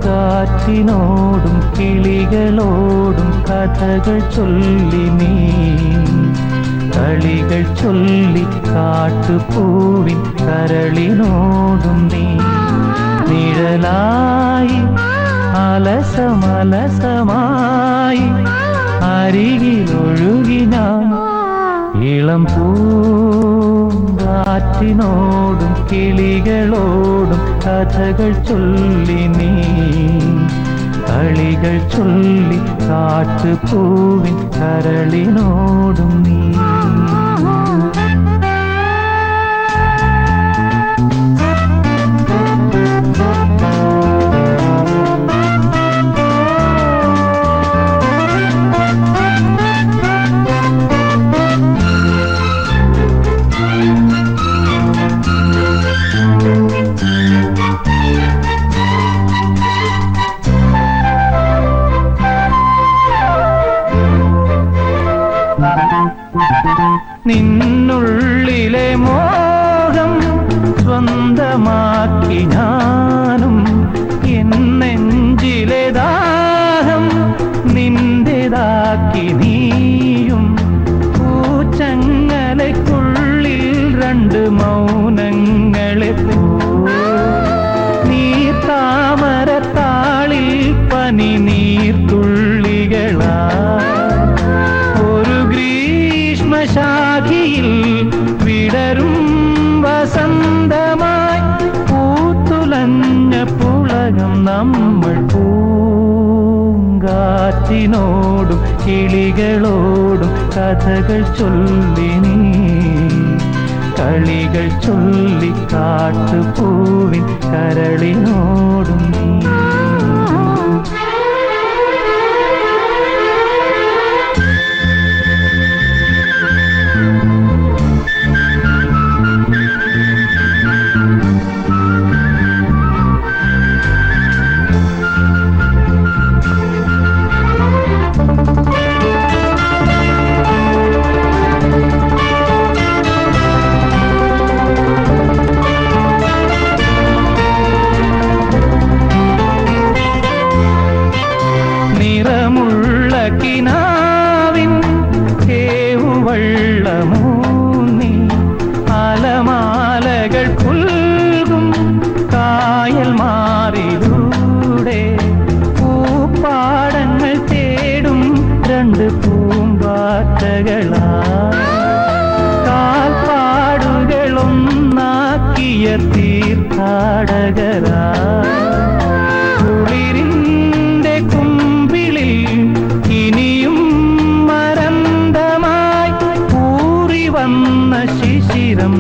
കാറ്റിനോടും കിളികളോടും കഥകൾ ചൊല്ലി നീ കളികൾ ചൊല്ലി കാട്ടുപൂവിൻ കരളിനോടും നീ നിഴലായി അലസമലസമായി അരികിലൊഴുകിനാൻ ഇളം പൂങ്കാറ്റിനോടും കിളികളോടും കഥകൾ ചൊല്ലി നീ കളികൾ ചൊല്ലി കാട്ടുപൂവിൻ കരളിനോടും നീ നിന്നുള്ളിലെ മോഹം സ്വന്തമാക്കി ഞാനും എന്നെഞ്ചിലെ ദാഹം നിന്റേതാക്കി നീയും പൂച്ചങ്ങലയ്ക്കുള്ളിൽ രണ്ട് മൗനങ്ങളെ നീ താമരത്താളിൽ പനി നീർത്തുള്ളികളാ ശാഖിയിൽ വിടരും വസന്തമായി പൂത്തുലഞ്ഞ പുളകം നമ്മൾ പൂങ്കാറ്റിനോടും കിളികളോടും കഥകൾ ചൊല്ലി നീ കളികൾ ചൊല്ലി കാട്ടുപൂവിൻ കരളിനോടും നീ നിറമുള്ള കിനാവിൻ കേവുവള്ളമൂന്നി അലമാലകൾ പുൽകും കായൽ മാറിലൂടെ പൂപ്പാടങ്ങൾ തേടും രണ്ട് പൂമ്പാറ്റകളാ കാൽപ്പാടുകളൊന്നാക്കിയ തീർത്ഥാടകരാ ഇനിയും മരന്തമായി കൂറി വന്ന ശിശിരം